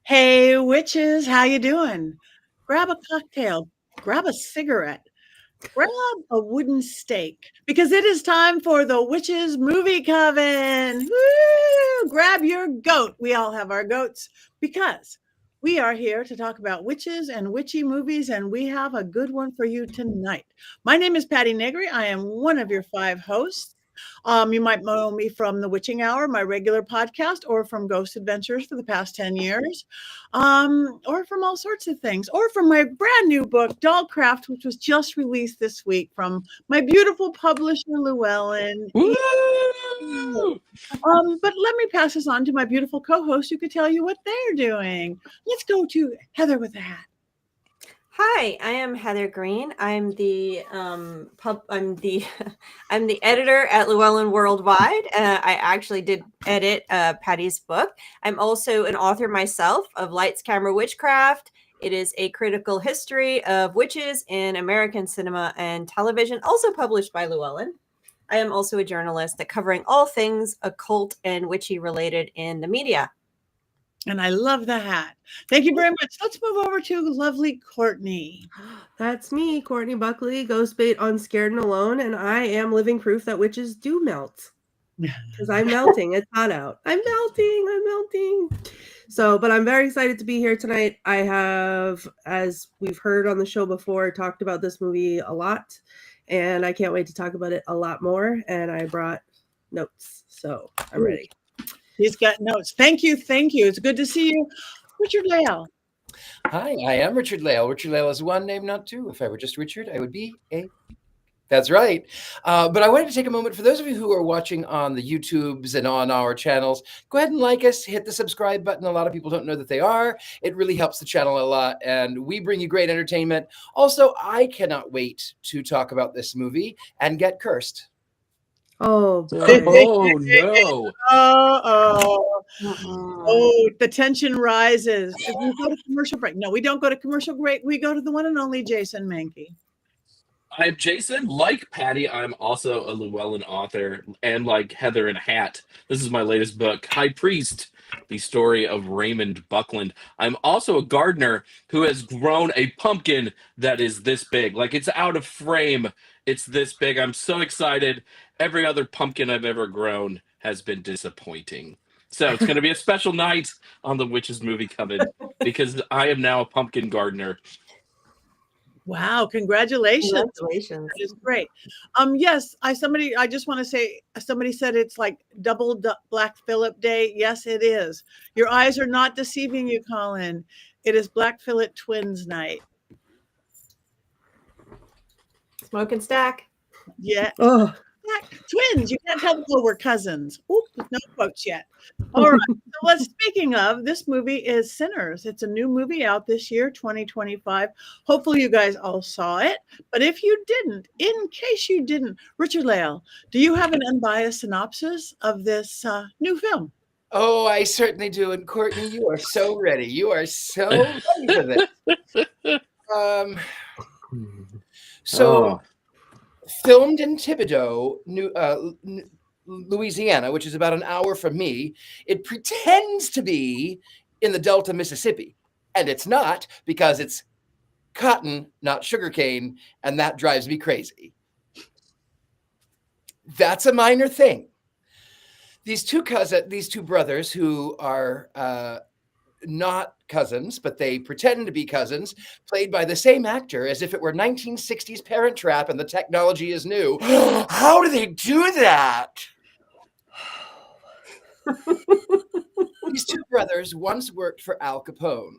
Hey, witches, how you doing? Grab a cocktail, grab a cigarette, grab a wooden stake, because it is time for the Witches Movie Coven. Woo! Grab your goat. We all have our goats because we are here to talk about witches and witchy movies, and we have a good one for you tonight. My name is Patti Negri. I am one of your five hosts. You might know me from The Witching Hour, my regular podcast, or from Ghost Adventures for the past 10 years, or from all sorts of things, or from my brand new book, Dollcraft, which was just released this week from my beautiful publisher, Llewellyn. Woo! But let me pass this on to my beautiful co-host who could tell you what they're doing. Let's go to Heather with the hat. Hi, I am Heather Greene. I'm the I'm the editor at Llewellyn Worldwide. I actually did edit Patty's book. I'm also an author myself of Lights, Camera, Witchcraft. It is a critical history of witches in American cinema and television, also published by Llewellyn. I am also a journalist that covering all things occult and witchy related in the media. And I love the hat. Thank you very much. Let's move over to lovely Courtney. That's me, Courtney Buckley, Ghostbait on Scared and Alone, and I am living proof that witches do melt. Because I'm melting. It's hot out. I'm melting. So, but I'm very excited to be here tonight. I have, as we've heard on the show before, talked about this movie a lot, and I can't wait to talk about it a lot more. And I brought notes, so I'm ready. He's got notes. Thank you. It's good to see you. Richard-Lael. Hi, I am Richard-Lael. Richard-Lael is one name, not two. If I were just Richard, I would be a... That's right. But I wanted to take a moment for those of you who are watching on the YouTubes and on our channels, go ahead and like us, hit the subscribe button. A lot of people don't know that they are. It really helps the channel a lot, and we bring you great entertainment. Also, I cannot wait to talk about this movie and get cursed. Oh, boy. Oh, no. Oh, the tension rises. If we go to commercial break. No, we don't go to commercial break. We go to the one and only Jason Mankey. I'm Jason. Like Patti, I'm also a Llewellyn author, and like Heather in a hat, this is my latest book, High Priest, the story of Raymond Buckland. I'm also a gardener who has grown a pumpkin that is this big. Like, it's out of frame. It's this big. I'm so excited. Every other pumpkin I've ever grown has been disappointing. So it's going to be a special night on the Witches Movie Coven because I am now a pumpkin gardener. Wow, congratulations. Congratulations. That is great. Yes, I just want to say, somebody said it's like double Black Phillip Day. Yes, it is. Your eyes are not deceiving you, Colin. It is Black Phillip Twins night. Smoke and stack. Yeah. Oh. Twins. You can't tell them, oh, we're cousins. Oop, no quotes yet. All right. So speaking of, this movie is Sinners. It's a new movie out this year, 2025. Hopefully you guys all saw it. But if you didn't, in case you didn't, Richard-Lael, do you have an unbiased synopsis of this new film? Oh, I certainly do. And Courtney, you are so ready. You are so ready for this. Filmed in Thibodaux, Louisiana, which is about an hour from me, it pretends to be in the Delta, Mississippi. And it's not, because it's cotton, not sugarcane, and that drives me crazy. That's a minor thing. These two brothers who are not cousins, but they pretend to be cousins, played by the same actor as if it were 1960s Parent Trap and the technology is new. How do they do that? These two brothers once worked for Al Capone,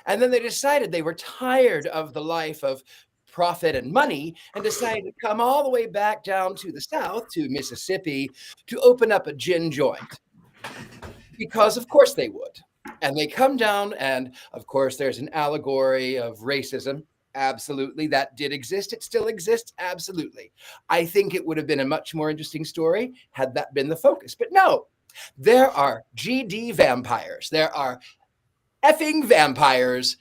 and then they decided they were tired of the life of profit and money and decided to come all the way back down to the South, to Mississippi, to open up a gin joint. Because of course they would. And they come down, and of course there's an allegory of racism. Absolutely, that did exist. It still exists. Absolutely. I think it would have been a much more interesting story had that been the focus. But no, there are GD vampires. There are effing vampires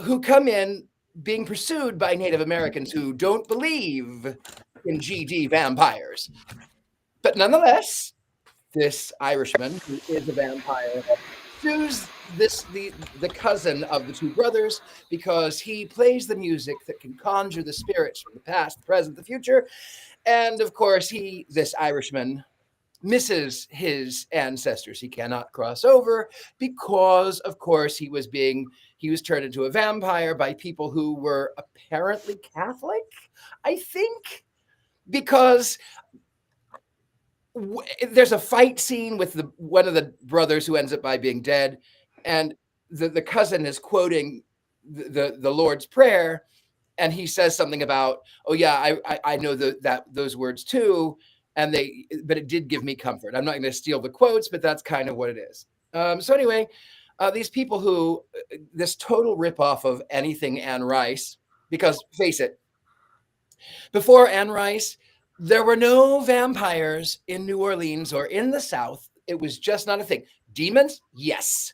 who come in being pursued by Native Americans who don't believe in GD vampires. But nonetheless, this Irishman, who is a vampire, choose the cousin of the two brothers because he plays the music that can conjure the spirits from the past, the present, the future. And of course, this Irishman, misses his ancestors. He cannot cross over because, of course, he was turned into a vampire by people who were apparently Catholic, I think, because there's a fight scene with one of the brothers who ends up by being dead, and the cousin is quoting the Lord's Prayer, and he says something about, "Oh yeah, I know those words too." But it did give me comfort. I'm not going to steal the quotes, but that's kind of what it is. So anyway, these people this total ripoff of anything Anne Rice, because face it, before Anne Rice, there were no vampires in New Orleans or in the South. It was just not a thing. Demons? Yes.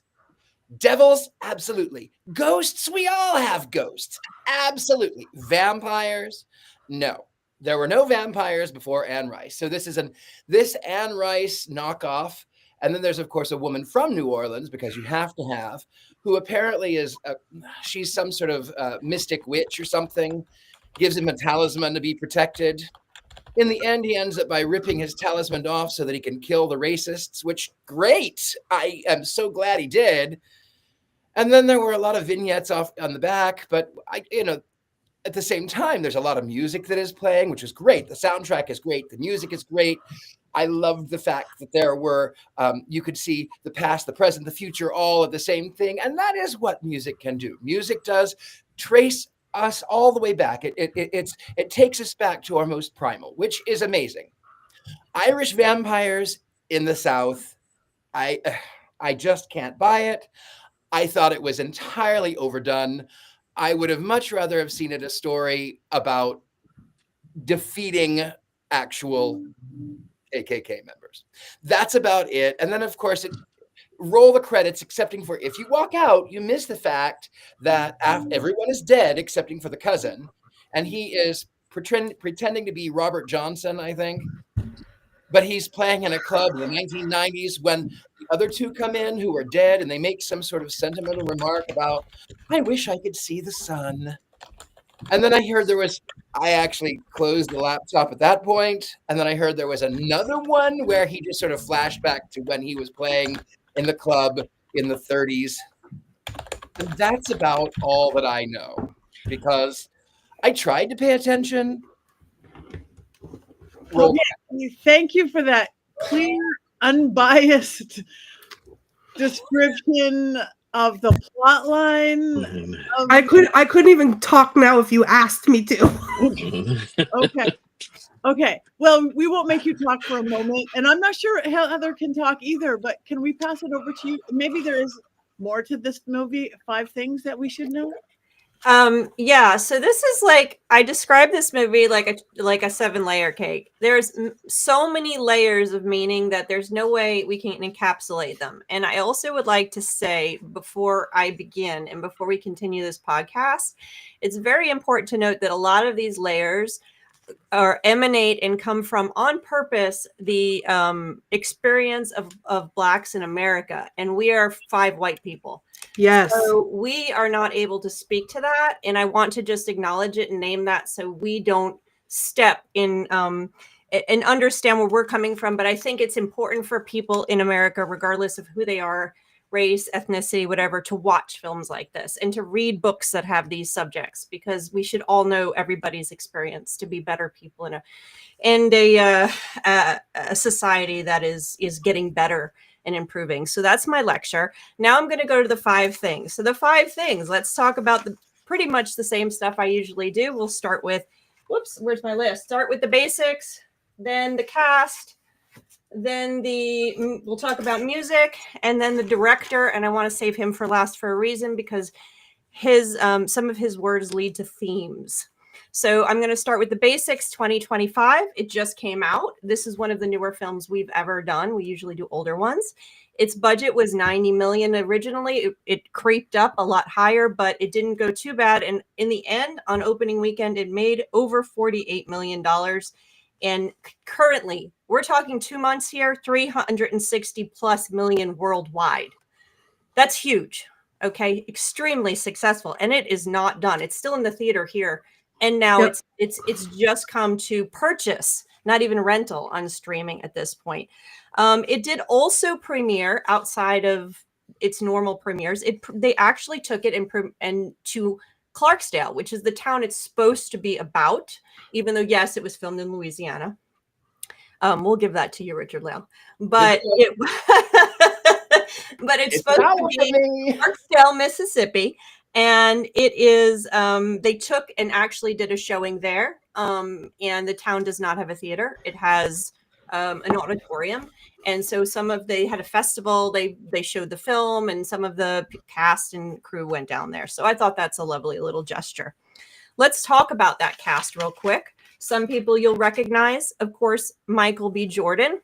Devils? Absolutely. Ghosts? We all have ghosts. Absolutely. Vampires? No. There were no vampires before Anne Rice. So this Anne Rice knockoff. And then there's, of course, a woman from New Orleans, because you have to have, who apparently she's some sort of mystic witch or something, gives him a talisman to be protected. In the end, he ends up by ripping his talisman off so that he can kill the racists, which, great. I am so glad he did. And then there were a lot of vignettes off on the back, but at the same time, there's a lot of music that is playing, which is great. The soundtrack is great. The music is great. I loved the fact that there were, you could see the past, the present, the future, all of the same thing. And that is what music can do. Music does trace us all the way back. It takes us back to our most primal, which is amazing. Irish vampires in the South, I just can't buy it. I thought it was entirely overdone. I would have much rather have seen it a story about defeating actual KKK members. That's about it. And then, of course, roll the credits, excepting for, if you walk out, you miss the fact that everyone is dead excepting for the cousin. And he is pretending to be Robert Johnson, I think. But he's playing in a club in the 1990s when the other two come in who are dead, and they make some sort of sentimental remark about, "I wish I could see the sun." And then I actually closed the laptop at that point. And then I heard there was another one where he just sort of flashed back to when he was playing in the club in the 30s. And that's about all that I know, because I tried to pay attention. Well, thank you for that clear, unbiased description of the plot line. I couldn't even talk now if you asked me to. Okay. Well, we won't make you talk for a moment, and I'm not sure how Heather can talk either. But can we pass it over to you? Maybe there is more to this movie. 5 things that we should know. Yeah, so this is like, I describe this movie like a 7-layer cake. There's so many layers of meaning that there's no way we can encapsulate them. And I also would like to say, before I begin and before we continue this podcast, it's very important to note that a lot of these layers emanate and come from, on purpose, the experience of Blacks in America. And we are 5 white people. Yes. So we are not able to speak to that. And I want to just acknowledge it and name that, so we don't step in and understand where we're coming from. But I think it's important for people in America, regardless of who they are, race, ethnicity, whatever, to watch films like this and to read books that have these subjects, because we should all know everybody's experience to be better people in a society that is getting better and improving. So that's my lecture. Now I'm going to go to the 5 things. So the 5 things, let's talk about pretty much the same stuff I usually do. We'll start with, where's my list? Start with the basics, then the cast, then we'll talk about music, and then the director. And I want to save him for last for a reason, because some of his words lead to themes. So I'm going to start with the basics. 2025, it just came out. This is one of the newer films we've ever done. We usually do older ones. Its budget was $90 million originally. It creeped up a lot higher, but it didn't go too bad. And in the end, on opening weekend, it made over $48 million. And currently, we're talking 2 months here, 360 plus million worldwide. That's huge. Okay, extremely successful, and it is not done. It's still in the theater here, and now it's just come to purchase, not even rental, on streaming at this point. It did also premiere outside of its normal premieres. They actually took it and to Clarksdale, which is the town it's supposed to be about, even though, yes, it was filmed in Louisiana. We'll give that to you, Richard-Lael. But but it's supposed to be Clarksdale, Mississippi. And it is, they took and actually did a showing there. And the town does not have a theater. It has an auditorium. And so they had a festival, they showed the film, and some of the cast and crew went down there. So I thought that's a lovely little gesture. Let's talk about that cast real quick. Some people you'll recognize, of course, Michael B. Jordan,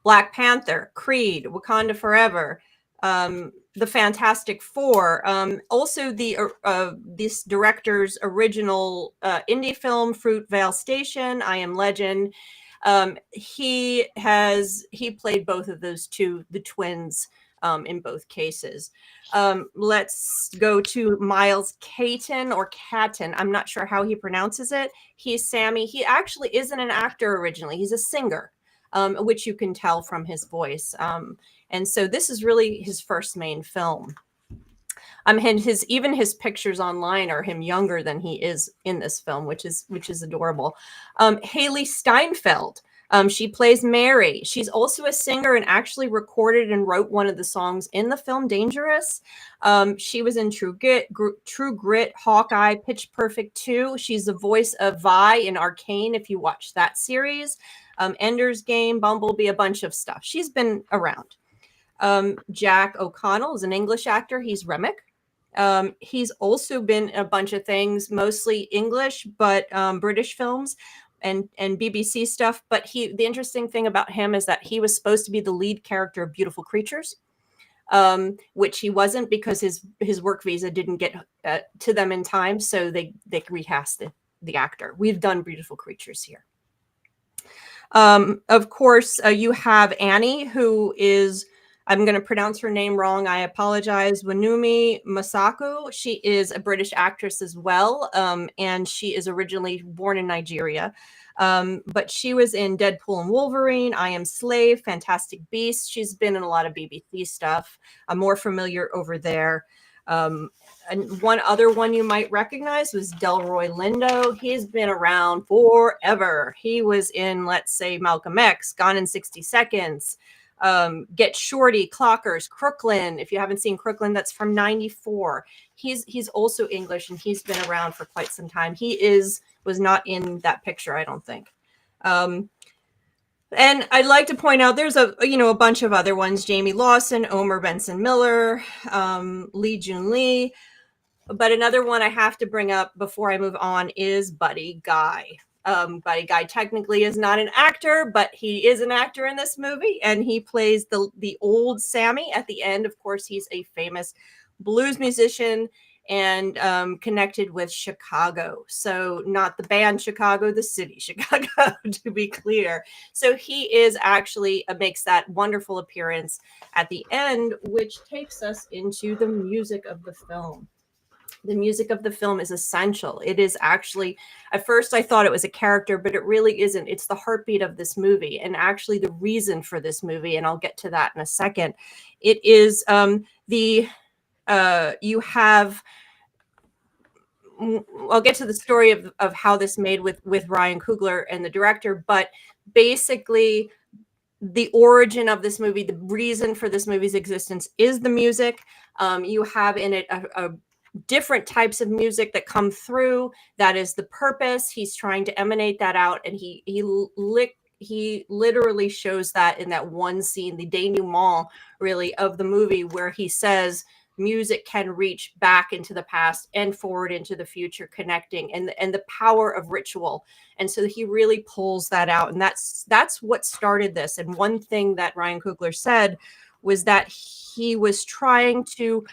Black Panther, Creed, Wakanda Forever, the Fantastic Four. Also this director's original indie film, Fruitvale Station, I Am Legend. He played both of those the twins, in both cases. Let's go to Miles Caton or Catton. I'm not sure how he pronounces it. He's Sammy. He actually isn't an actor originally. He's a singer, which you can tell from his voice. And so this is really his first main film. And even his pictures online are him younger than he is in this film, which is adorable. Haley Steinfeld. She plays Mary. She's also a singer and actually recorded and wrote one of the songs in the film Dangerous. She was in True Grit, Hawkeye, Pitch Perfect 2. She's the voice of Vi in Arcane, if you watch that series. Ender's Game, Bumblebee, a bunch of stuff. She's been around. Jack O'Connell is an English actor. He's Remick. He's also been in a bunch of things, mostly English, but British films and BBC stuff. But the interesting thing about him is that he was supposed to be the lead character of Beautiful Creatures, which he wasn't because his work visa didn't get to them in time. So they recast the actor. We've done Beautiful Creatures here. Of course, you have Annie, who is, I'm going to pronounce her name wrong. I apologize. Wanumi Masako. She is a British actress as well. And she is originally born in Nigeria. But she was in Deadpool and Wolverine, I Am Slave, Fantastic Beasts. She's been in a lot of BBC stuff. I'm more familiar over there. And one other one you might recognize was Delroy Lindo. He's been around forever. He was in, let's say, Malcolm X, Gone in 60 Seconds, Get Shorty, Clockers, Crooklyn. If you haven't seen Crooklyn, that's from 94. He's also English, and he's been around for quite some time. He was not in that picture, I don't think. And I'd like to point out there's a bunch of other ones: Jamie Lawson, Omer Benson Miller, Lee Jun Lee. But another one I have to bring up before I move on is Buddy Guy. Buddy Guy technically is not an actor, but he is an actor in this movie, and he plays the old Sammy at the end. Of course, he's a famous blues musician and connected with Chicago. So not the band Chicago, the city Chicago, to be clear. So he is actually makes that wonderful appearance at the end, which takes us into the music of the film. The music of the film is essential. It is actually, at first I thought it was a character, but it really isn't. It's the heartbeat of this movie, and actually the reason for this movie, and I'll get to that in a second. It is you have, I'll get to the story of how this made with Ryan Coogler and the director, but basically the origin of this movie, the reason for this movie's existence is the music. You have in it a different types of music that come through. That is the purpose. He's trying to emanate that out, and he literally shows that in that one scene, the denouement really of the movie, where he says music can reach back into the past and forward into the future, connecting, and the power of ritual. And so he really pulls that out, and that's what started this. And one thing that Ryan Coogler said was that he was trying to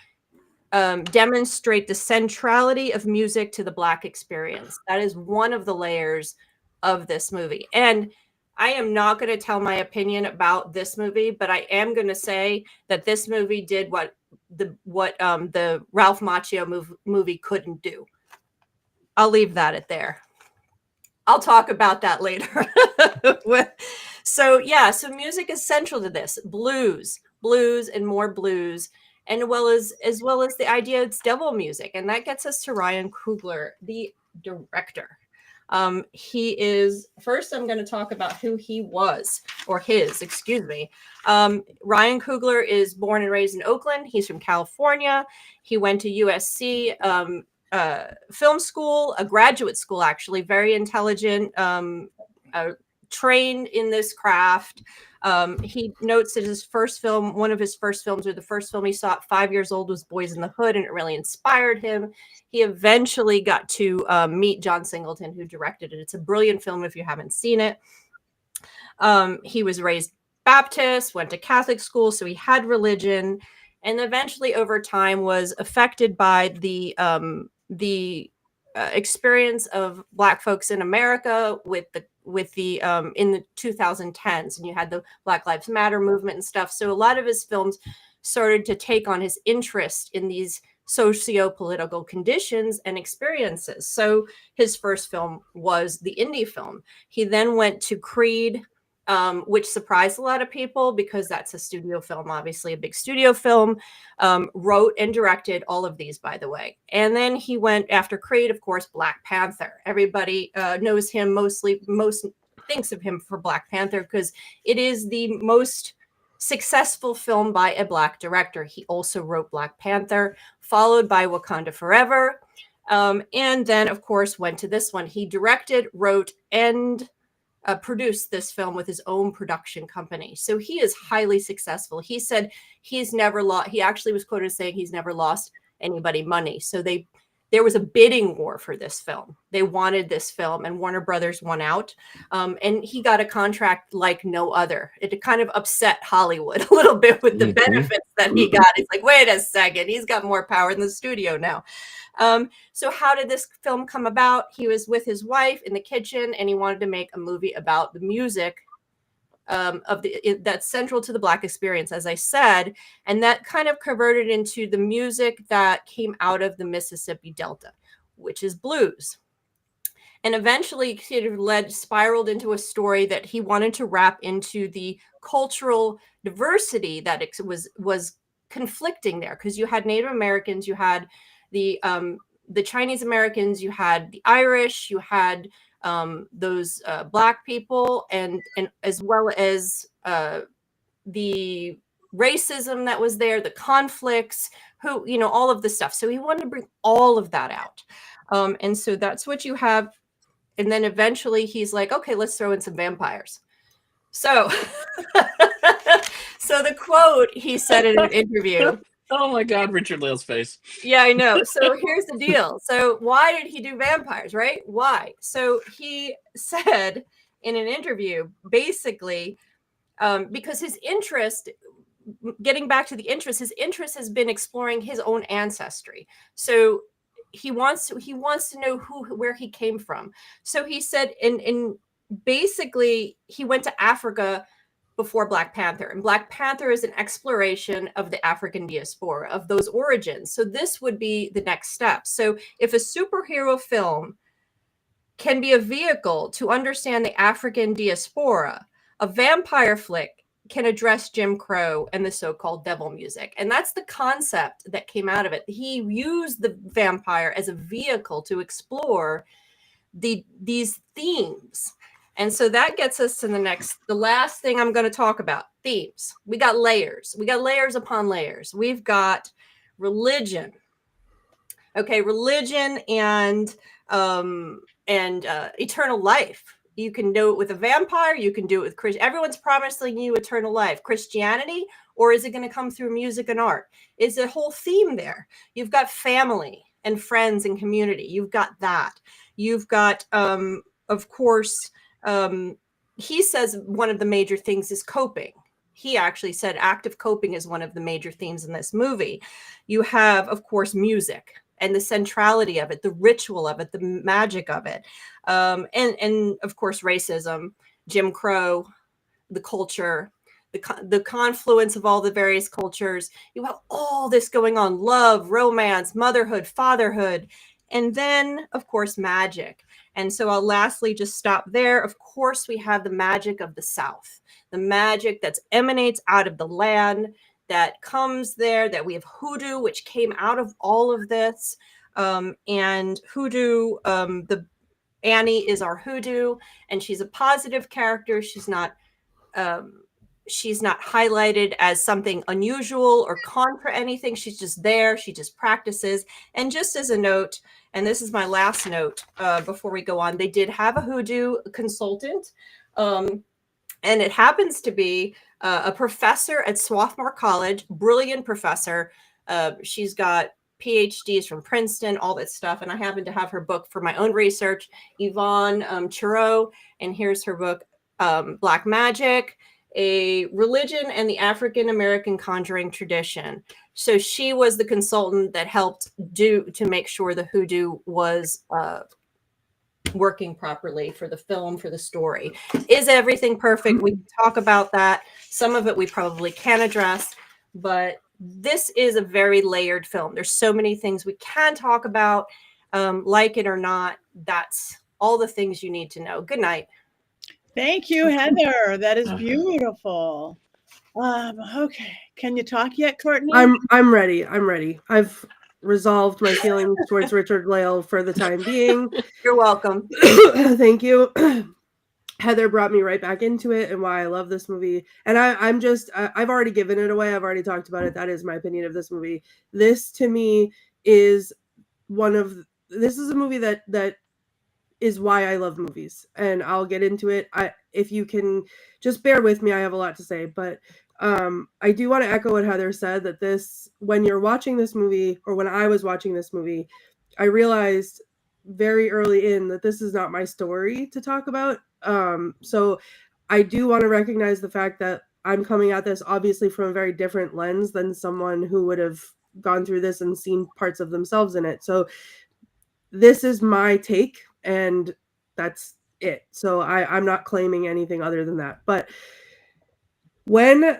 demonstrate the centrality of music to the Black experience. That is one of the layers of this movie. And I am not going to tell my opinion about this movie, but I am going to say that this movie did what the Ralph Macchio movie couldn't do. I'll leave that at there. I'll talk about that later. So music is central to this. Blues, and more blues, and as well as the idea it's devil music. And that gets us to Ryan Coogler, the director. He is, first I'm going to talk about who he was, or his, excuse me. Ryan Coogler is born and raised in Oakland. He's from California. He went to USC film school, a graduate school, actually, very intelligent, trained in this craft. He notes that his first film, one of his first films, or the first film he saw at 5 years old, was Boys in the Hood, and it really inspired him. He eventually got to meet John Singleton, who directed it. It's a brilliant film if you haven't seen it. He was raised Baptist, went to Catholic school, so he had religion, and eventually over time was affected by the experience of Black folks in America with the in the 2010s, and you had the Black Lives Matter movement and stuff. So a lot of his films started to take on his interest in these socio-political conditions and experiences. So his first film was the indie film. He then went to Creed, which surprised a lot of people because that's a studio film, obviously a big studio film. Wrote and directed all of these, by the way. And then he went after Creed, of course, Black Panther. Everybody knows him most thinks of him for Black Panther because it is the most successful film by a Black director. He also wrote Black Panther, followed by Wakanda Forever. And then, of course, went to this one. He directed, wrote, and produced this film with his own production company. So he is highly successful. He said he's never lost. He actually was quoted as saying he's never lost anybody money. So there was a bidding war for this film. They wanted this film, and Warner Brothers won out. And he got a contract like no other. It kind of upset Hollywood a little bit with the benefits that he got. It's like, wait a second, he's got more power in the studio now. So how did this film come about? He was with his wife in the kitchen, and he wanted to make a movie about the music that's central to the Black experience, as I said, and that kind of converted into the music that came out of the Mississippi Delta, which is blues. And eventually spiraled into a story that he wanted to wrap into the cultural diversity that was conflicting there, because you had Native Americans, you had the Chinese Americans, you had the Irish, you had those Black people, and as well as the racism that was there, the conflicts, all of the stuff. So he wanted to bring all of that out. And so that's what you have. And then eventually he's like, okay, let's throw in some vampires. So, so the quote he said in an interview. Oh my God, Richard-Lael's face. Yeah, I know. So here's the deal. So why did he do vampires, right? Why? So he said in an interview, basically, because his interest, getting back to the interest, his interest has been exploring his own ancestry. So he wants to know where he came from. So he said, and basically he went to Africa before Black Panther, and Black Panther is an exploration of the African diaspora, of those origins. So this would be the next step. So if a superhero film can be a vehicle to understand the African diaspora, a vampire flick can address Jim Crow and the so-called devil music. And that's the concept that came out of it. He used the vampire as a vehicle to explore these themes. And so that gets us to the last thing I'm going to talk about, themes. We got layers. We got layers upon layers. We've got religion. Okay, religion and eternal life. You can do it with a vampire. You can do it with Christian. Everyone's promising you eternal life. Christianity, or is it going to come through music and art? Is a whole theme there. You've got family and friends and community. You've got that. You've got, of course, he says one of the major things is coping. He actually said active coping is one of the major themes in this movie. You have, of course, music and the centrality of it, the ritual of it, the magic of it. And of course, racism, Jim Crow, the culture, the confluence of all the various cultures. You have all this going on: love, romance, motherhood, fatherhood, and then of course magic. And so I'll lastly just stop there. Of course, we have the magic of the South, the magic that emanates out of the land, that comes there, that we have hoodoo, which came out of all of this. And hoodoo, the Annie is our hoodoo, and she's a positive character. She's not highlighted as something unusual or contra anything. She's just there. She just practices. And just as a note, and this is my last note before we go on, they did have a hoodoo consultant, and it happens to be a professor at Swarthmore College, brilliant professor. She's got PhDs from Princeton, all that stuff. And I happen to have her book for my own research, Yvonne Chiro. And here's her book, Black Magic, A Religion and the African American Conjuring Tradition. So she was the consultant that helped to make sure the hoodoo was working properly for the film, for the story. Is everything perfect? We can talk about that. Some of it we probably can address, but this is a very layered film. There's so many things we can talk about, like it or not. That's all the things you need to know. Good night. Thank you, Heather. That is beautiful. Okay. Can you talk yet, Courtney? I'm ready. I'm ready. I've resolved my feelings towards Richard-Lael for the time being. You're welcome. Thank you. Heather brought me right back into it and why I love this movie. And I've already given it away. I've already talked about it. That is my opinion of this movie. This to me is this is a movie that is why I love movies, and I'll get into it. If you can just bear with me, I have a lot to say, but I do want to echo what Heather said, that when you're watching this movie, or when I was watching this movie, I realized very early in that this is not my story to talk about. So I do want to recognize the fact that I'm coming at this obviously from a very different lens than someone who would have gone through this and seen parts of themselves in it. So this is my take, and that's it. So I'm not claiming anything other than that. But when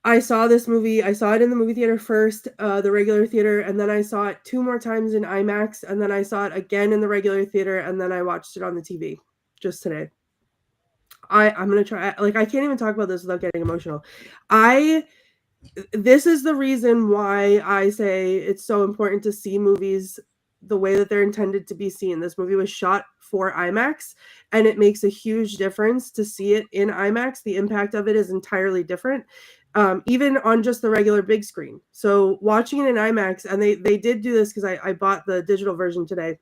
I saw this movie, I saw it in the movie theater first, the regular theater, and then I saw it 2 more times in IMAX, and then I saw it again in the regular theater, and then I watched it on the TV just today. I'm going to try, I can't even talk about this without getting emotional. This is the reason why I say it's so important to see movies the way that they're intended to be seen. This movie was shot for IMAX, and it makes a huge difference to see it in IMAX. The impact of it is entirely different, even on just the regular big screen. So watching it in IMAX, and they did do this because I bought the digital version today.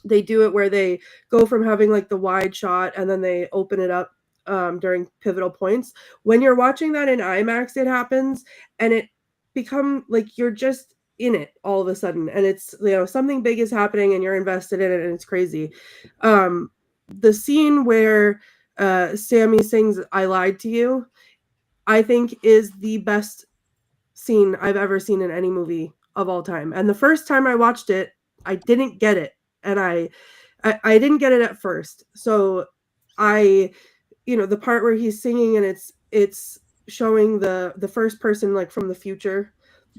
They do it where they go from having like the wide shot and then they open it up during pivotal points. When you're watching that in IMAX, it happens, and it become like you're just in it all of a sudden, and it's, something big is happening and you're invested in it, and it's crazy. The scene where Sammy sings "I Lied to You," I think is the best scene I've ever seen in any movie of all time. And the first time I watched it, I didn't get it, and I didn't get it at first. So the part where he's singing and it's showing the first person like from the future,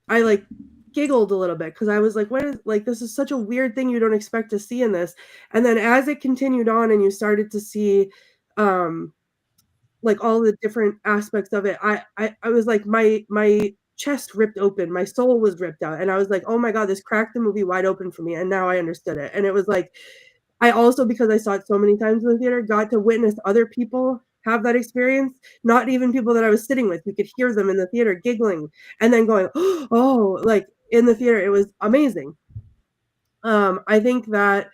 I like giggled a little bit because I was like, what is, like, this is such a weird thing you don't expect to see in this. And then as it continued on and you started to see like all the different aspects of it, I was like, my chest ripped open, my soul was ripped out, and I was like, oh my god, this cracked the movie wide open for me, and now I understood it. And it was like, I also, because I saw it so many times in the theater, got to witness other people have that experience, not even people that I was sitting with. You could hear them in the theater giggling and then going, oh, like in the theater. It was amazing. I think that,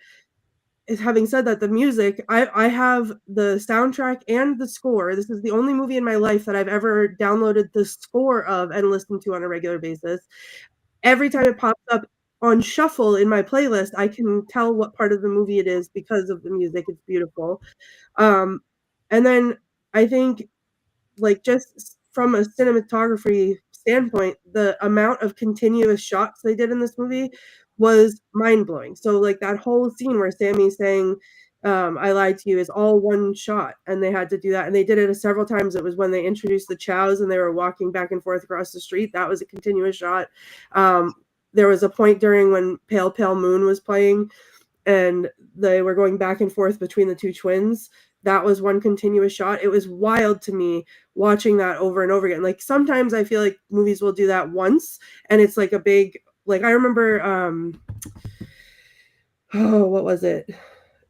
having said that, the music, I have the soundtrack and the score. This is the only movie in my life that I've ever downloaded the score of and listened to on a regular basis. Every time it pops up on shuffle in my playlist, I can tell what part of the movie it is because of the music. It's beautiful. And then I think, like, just from a cinematography standpoint, the amount of continuous shots they did in this movie was mind-blowing. So like that whole scene where Sammy's saying I Lied to You is all one shot, and they had to do that, and they did it several times. It was when they introduced the Chows and they were walking back and forth across the street. That was a continuous shot. There was a point during when Pale Pale Moon was playing and they were going back and forth between the two twins. That was one continuous shot. It was wild to me watching that over and over again. Like sometimes I feel like movies will do that once and it's like a big, like I remember what was it?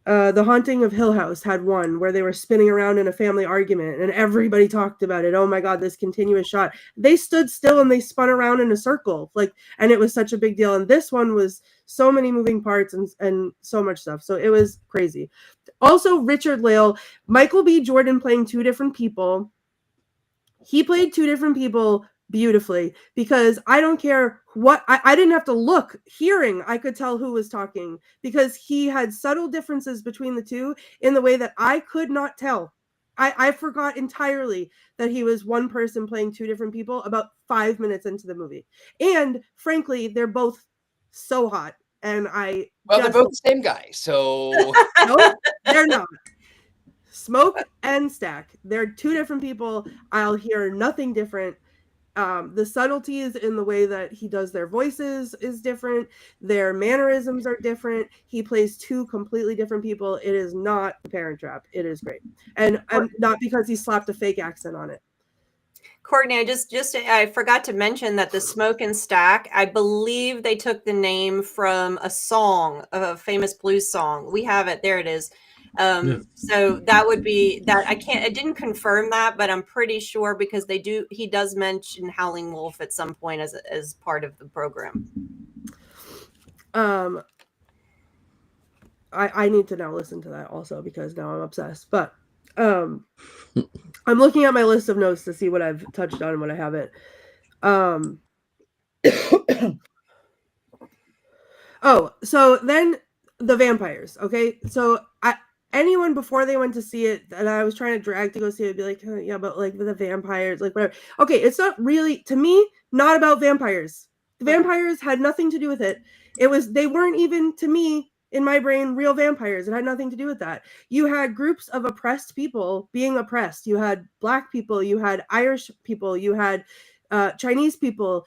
The Haunting of Hill House had one where they were spinning around in a family argument and everybody talked about it. Oh my God, this continuous shot. They stood still and they spun around in a circle, like, and it was such a big deal. And this one was so many moving parts and so much stuff. So it was crazy. Also, Richard-Lael, Michael B. Jordan playing two different people. He played two different people beautifully because I don't care what I didn't have to look. Hearing, I could tell who was talking because he had subtle differences between the two in the way that I could not tell. I forgot entirely that he was one person playing two different people about 5 minutes into the movie. And frankly, they're both so hot. And they're both the same guy. So no, they're not. Smoke and Stack. They're two different people. I'll hear nothing different. The subtleties in the way that he does their voices is different. Their mannerisms are different. He plays two completely different people. It is not a Parent Trap. It is great. And not because he slapped a fake accent on it. Courtney, I forgot to mention that the Smoke and Stack, I believe they took the name from a song, a famous blues song. We have it. There it is. So that would be that. I didn't confirm that, but I'm pretty sure because he does mention Howling Wolf at some point as part of the program. I need to now listen to that also because now I'm obsessed. But I'm looking at my list of notes to see what I've touched on and what I haven't. So then the vampires. Okay, so anyone before they went to see it that I was trying to drag to go see it would be like, oh, yeah, but like the vampires, like whatever. Okay, it's not really, to me, not about vampires. The vampires had nothing to do with it. They weren't even, to me, in my brain, real vampires. It had nothing to do with that. You had groups of oppressed people being oppressed. You had Black people, you had Irish people, you had Chinese people,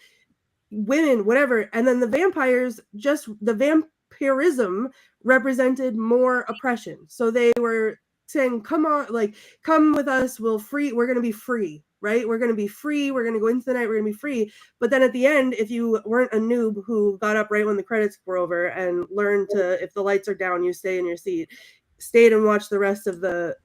women, whatever. And then the vampires, just the vampirism represented more oppression. So they were saying, come on, like, come with us, we're going to be free, right? We're going to be free. We're going to go into the night. We're going to be free. But then at the end, if you weren't a noob who got up right when the credits were over and learned to, if the lights are down, you stay in your seat, stayed and watched the rest of the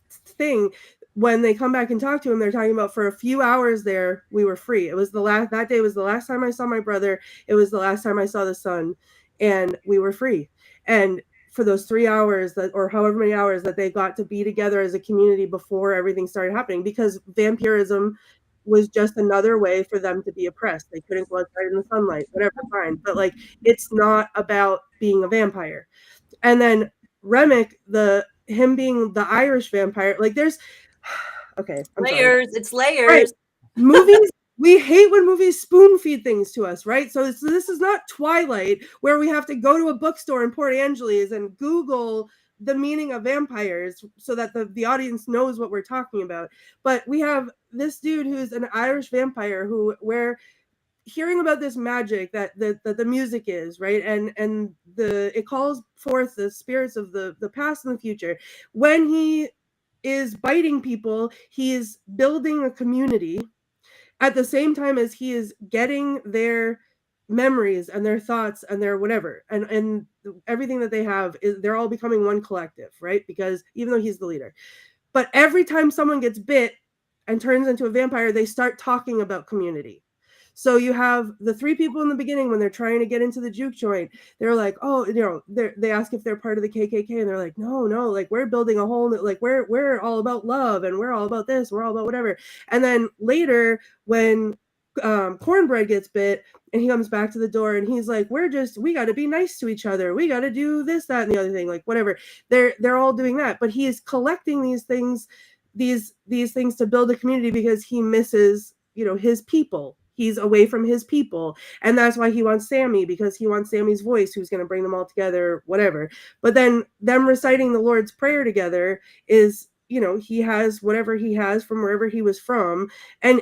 thing. When they come back and talk to him, they're talking about for a few hours there, we were free. It was that day was the last time I saw my brother. It was the last time I saw the sun, and we were free. And for those 3 hours or however many hours that they got to be together as a community before everything started happening, because vampirism was just another way for them to be oppressed. They couldn't go outside in the sunlight, whatever, fine. But like, it's not about being a vampire. And then Remick, him being the Irish vampire, like there's, okay. Layers. It's layers. Right. Movies. We hate when movies spoon feed things to us, right? So this is not Twilight where we have to go to a bookstore in Port Angeles and Google the meaning of vampires so that the audience knows what we're talking about. But we have this dude who's an Irish vampire we're hearing about this magic that the music is, right? And it calls forth the spirits of the past and the future. When he is biting people, he is building a community at the same time as he is getting their memories and their thoughts and their whatever. And everything that they have, they're all becoming one collective, right? Because even though he's the leader. But every time someone gets bit and turns into a vampire, they start talking about community. So you have the three people in the beginning when they're trying to get into the juke joint. They're like, oh, they ask if they're part of the KKK, and they're like, no, like we're building a whole, like we're all about love, and we're all about this, we're all about whatever. And then later when Cornbread gets bit, and he comes back to the door, and he's like, we got to be nice to each other, we got to do this, that, and the other thing, like whatever. They're all doing that, but he is collecting these things, these things to build a community because he misses his people. he's away from his people, and that's why he wants Sammy, because he wants Sammy's voice, who's going to bring them all together, whatever. But then them reciting the Lord's Prayer together is, he has whatever he has from wherever he was from, and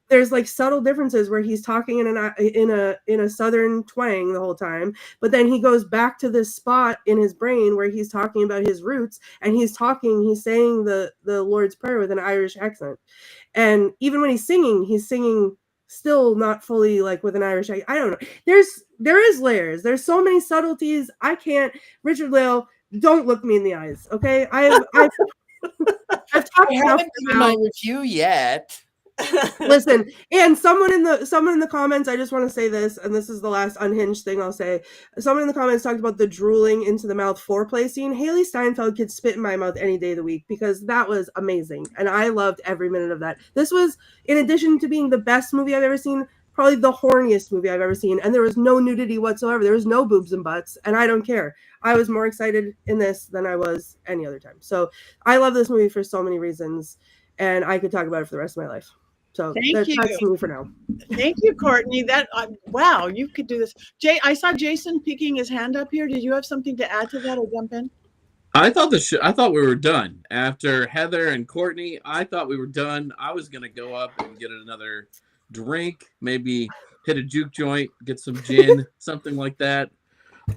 there's like subtle differences where he's talking in a southern twang the whole time, but then he goes back to this spot in his brain where he's talking about his roots, and he's saying the Lord's Prayer with an Irish accent. And even when he's singing still not fully like with an Irish accent. I don't know. There is layers. There's so many subtleties. I can't. Richard-Lael, don't look me in the eyes, okay? I've talked enough about my review yet. Listen, and someone in the comments, I just want to say this, and this is the last unhinged thing I'll say. Someone in the comments talked about the drooling into the mouth foreplay scene. Haley Steinfeld could spit in my mouth any day of the week, because that was amazing, and I loved every minute of that. This was, in addition to being the best movie I've ever seen, probably the horniest movie I've ever seen, and there was no nudity whatsoever. There was no boobs and butts, and I don't care. I was more excited in this than I was any other time. So I love this movie for so many reasons, and I could talk about it for the rest of my life. So that's me for now. Thank you, Courtney. Wow, you could do this. Jay, I saw Jason peeking his hand up here. Did you have something to add to that or jump in? I thought we were done after Heather and Courtney. I thought we were done. I was gonna go up and get another drink, maybe hit a juke joint, get some gin, something like that.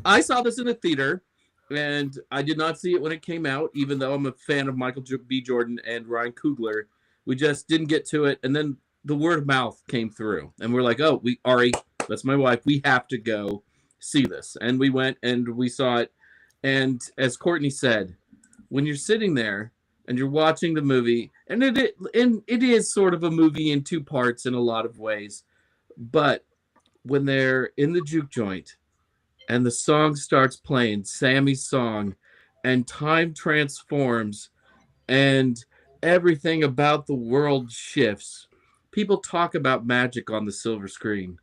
I saw this in a theater, and I did not see it when it came out, even though I'm a fan of Michael B. Jordan and Ryan Coogler. We just didn't get to it, and then the word of mouth came through, and we're like, "Oh, Ari, that's my wife. We have to go see this." And we went and we saw it. And as Courtney said, when you're sitting there and you're watching the movie, and it is sort of a movie in two parts in a lot of ways, but when they're in the juke joint and the song starts playing, Sammy's song, and time transforms, and everything about the world shifts. People talk about magic on the silver screen.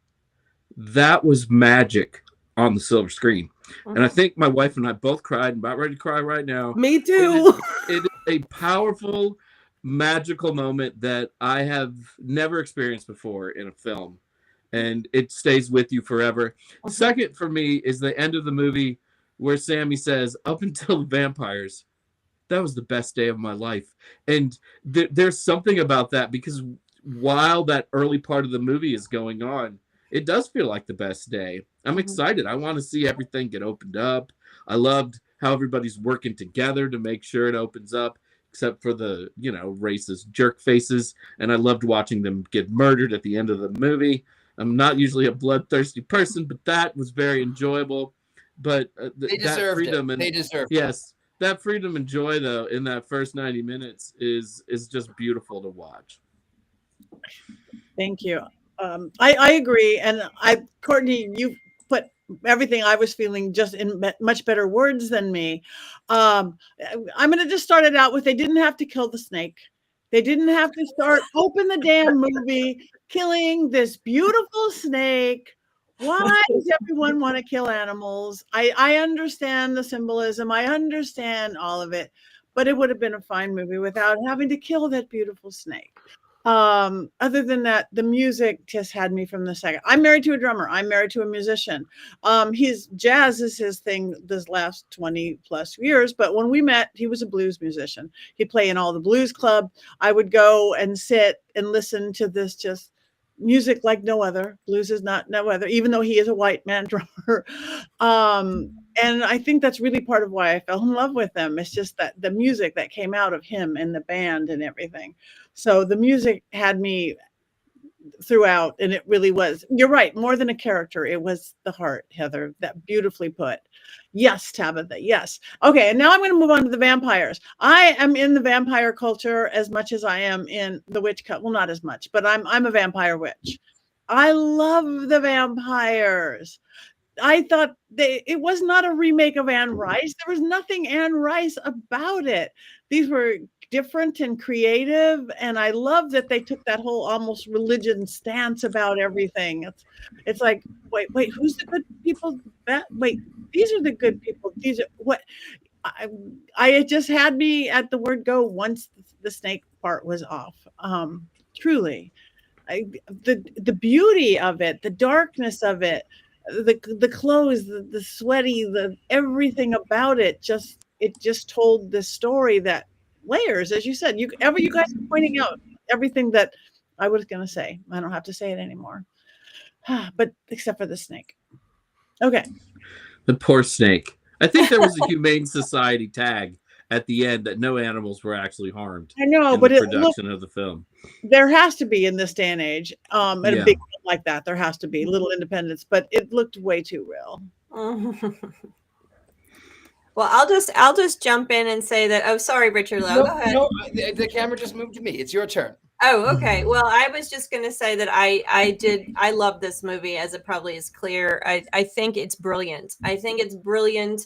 That was magic on the silver screen. And I think my wife and I both cried. I'm about ready to cry right now. Me too. It is a powerful, magical moment that I have never experienced before in a film. And it stays with you forever. Second for me is the end of the movie where Sammy says, "Up until the vampires, that was the best day of my life." And there's something about that, because while that early part of the movie is going on, it does feel like the best day. I'm excited. I want to see everything get opened up. I loved how everybody's working together to make sure it opens up, except for the, racist jerk faces. And I loved watching them get murdered at the end of the movie. I'm not usually a bloodthirsty person, but that was very enjoyable. But they deserved it. They deserved it. Yes. That freedom and joy, though, in that first 90 minutes is just beautiful to watch. Thank you. I agree. And Courtney, you put everything I was feeling just in much better words than me. I'm going to just start it out with, they didn't have to kill the snake. They didn't have to open the damn movie, killing this beautiful snake. Why does everyone want to kill animals? I understand the symbolism. I understand all of it, but it would have been a fine movie without having to kill that beautiful snake. Other than that, the music just had me from the second. I'm married to a drummer. I'm married to a musician. Jazz is his thing this last 20 plus years. But when we met, he was a blues musician. He'd play in all the blues club. I would go and sit and listen to this just music like no other. Blues is not no other, even though he is a white man drummer. And I think that's really part of why I fell in love with him. It's just that the music that came out of him and the band and everything. So the music had me throughout, and it really was. You're right, more than a character. It was the heart, Heather. That beautifully put. Yes, Tabitha. Yes. Okay, and now I'm going to move on to the vampires. I am in the vampire culture as much as I am in the witch cult. Well, not as much, but I'm a vampire witch. I love the vampires. I thought it was not a remake of Anne Rice. There was nothing Anne Rice about it. These were different and creative, and I love that they took that whole almost religion stance about everything. It's like, wait, who's the good people? These are the good people. These are what I just had me at the word go once the snake part was off. Truly. the beauty of it, the darkness of it, the clothes, the sweaty, the everything about it just told this story that layers, as you said. You guys are pointing out everything that I was going to say. I don't have to say it anymore, but except for the snake. Okay. The poor snake. I think there was a Humane Society tag at the end that no animals were actually harmed. I know, in but the production of the film. There has to be in this day and age, at a Yeah. big film like that. There has to be little independence, but it looked way too real. Well, I'll just jump in and say that. Oh, sorry, Richard-Lael. Go ahead. No, the camera just moved to me. It's your turn. Oh, okay. Well, I was just going to say that I love this movie, as it probably is clear. I think it's brilliant. I think it's brilliant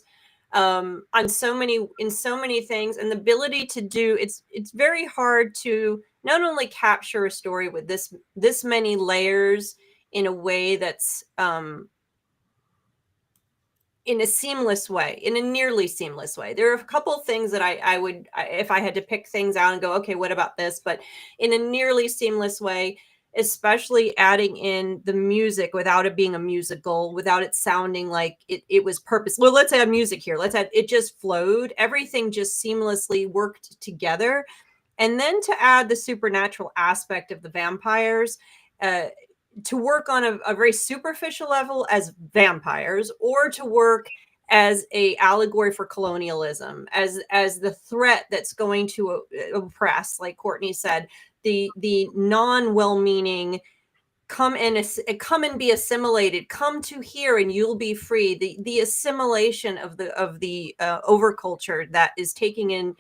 in so many things, and the ability to do it's very hard to not only capture a story with this many layers in a way that's in a seamless way, in a nearly seamless way. There are a couple of things that I would, if I had to pick things out and go, okay, what about this? But in a nearly seamless way, especially adding in the music without it being a musical, without it sounding like it was purpose. Well, let's add music here. Let's add, it just flowed. Everything just seamlessly worked together. And then to add the supernatural aspect of the vampires, to work on a very superficial level as vampires, or to work as a allegory for colonialism, as the threat that's going to oppress, like Courtney said, the non-well-meaning, come and be assimilated, come to here and you'll be free. The assimilation of the overculture that is taking in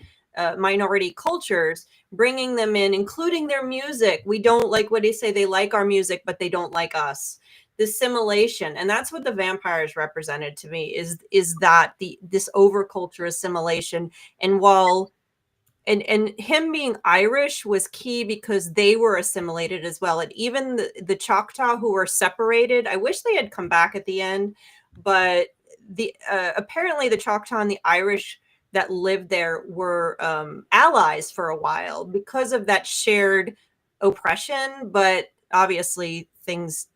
minority cultures, bringing them in, including their music. We don't like what they say. They like our music, but they don't like us. The assimilation, and that's what the vampires represented to me. Is that this overculture assimilation? And while and him being Irish was key because they were assimilated as well. And even the Choctaw who were separated. I wish they had come back at the end, but apparently the Choctaw and the Irish that lived there were allies for a while because of that shared oppression. But obviously things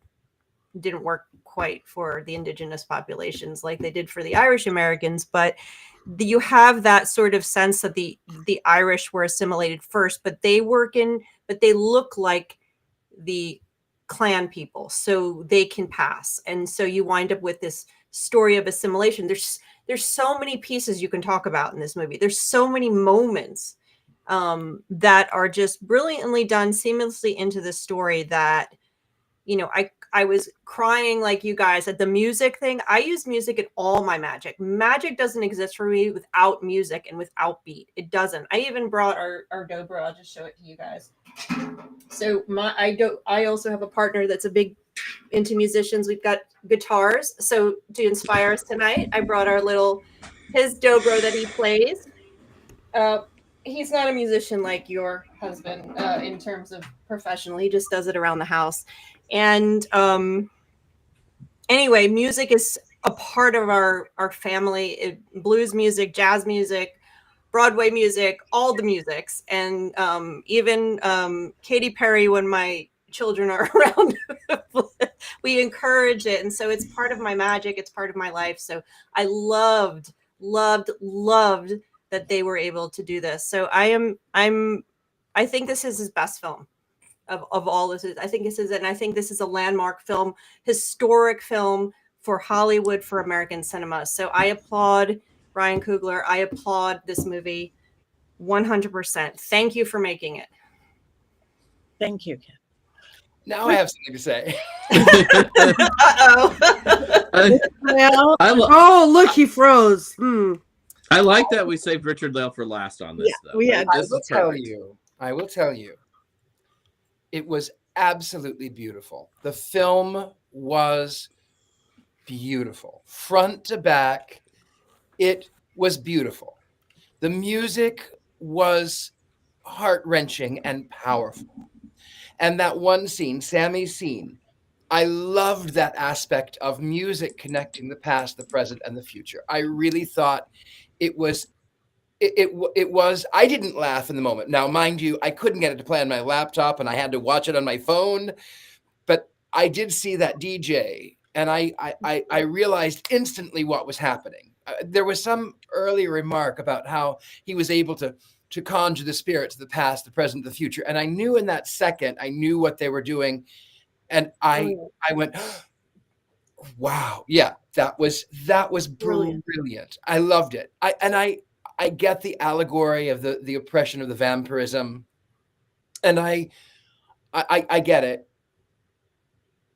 didn't work quite for the indigenous populations like they did for the Irish Americans. But you have that sort of sense that the Irish were assimilated first, but they look like the clan people, so they can pass. And so you wind up with this story of assimilation. There's so many pieces you can talk about in this movie. There's so many moments that are just brilliantly done seamlessly into the story that, I was crying like you guys at the music thing. I use music in all my magic. Magic doesn't exist for me without music and without beat. It doesn't. I even brought our dobro. I'll just show it to you guys. So I also have a partner that's a big into musicians. We've got guitars. So to inspire us tonight, I brought his dobro that he plays. He's not a musician like your husband in terms of professional. He just does it around the house. And anyway, music is a part of our family. Blues music, jazz music, Broadway music, all the musics. And even Katy Perry, when my children are around, we encourage it. And so it's part of my magic. It's part of my life. So I loved that they were able to do this. So I think this is his best film of all this. I think this is a landmark film, historic film for Hollywood, for American cinema. So I applaud Ryan Coogler. I applaud this movie 100%. Thank you for making it. Thank you, Ken. Now I have something to say. Oh, look, he froze. I like that we saved Richard-Lael for last on this. Yeah, though. we had. I will tell you, it was absolutely beautiful. The film was beautiful, front to back. It was beautiful. The music was heart-wrenching and powerful. And that one scene, Sammy's scene, I loved that aspect of music connecting the past, the present, and the future. I really thought it was it was, I didn't laugh in the moment. Now, mind you, I couldn't get it to play on my laptop and I had to watch it on my phone, but I did see that DJ and I realized instantly what was happening. There was some earlier remark about how he was able to conjure the spirits of the past, the present, the future. And I knew in that second, I knew what they were doing. And I went, wow. Yeah, that was brilliant. I loved it. I get the allegory of the oppression of the vampirism. And I get it.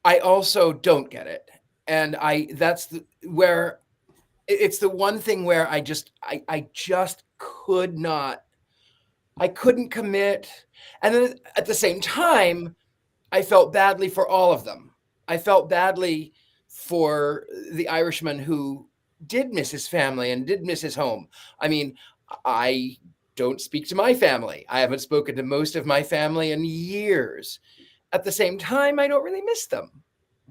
I also don't get it. And that's where it's the one thing where I just could not, I couldn't commit. And then at the same time, I felt badly for all of them. I felt badly for the Irishman who did miss his family and did miss his home. I mean, I don't speak to my family. I haven't spoken to most of my family in years. At the same time, I don't really miss them.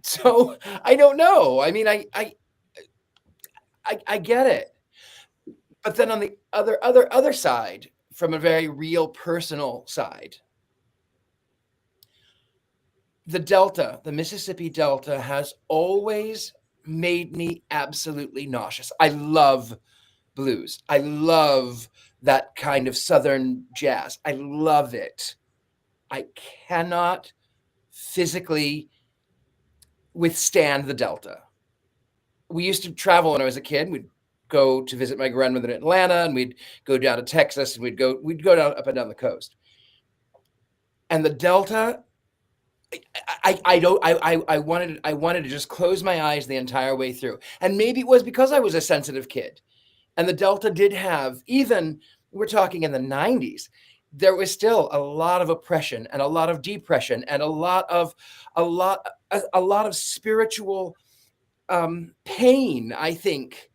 So I don't know. I mean, I get it. But then on the other side, from a very real personal side, the Delta, the Mississippi Delta has always made me absolutely nauseous. I love blues. I love that kind of Southern jazz. I love it. I cannot physically withstand the Delta. We used to travel when I was a kid. We'd go to visit my grandmother in Atlanta, and we'd go down to Texas, and we'd go down up and down the coast. And the Delta, I wanted to just close my eyes the entire way through. And maybe it was because I was a sensitive kid. And the Delta did have, even we're talking in the 90s, there was still a lot of oppression and a lot of depression and a lot of spiritual pain, I think,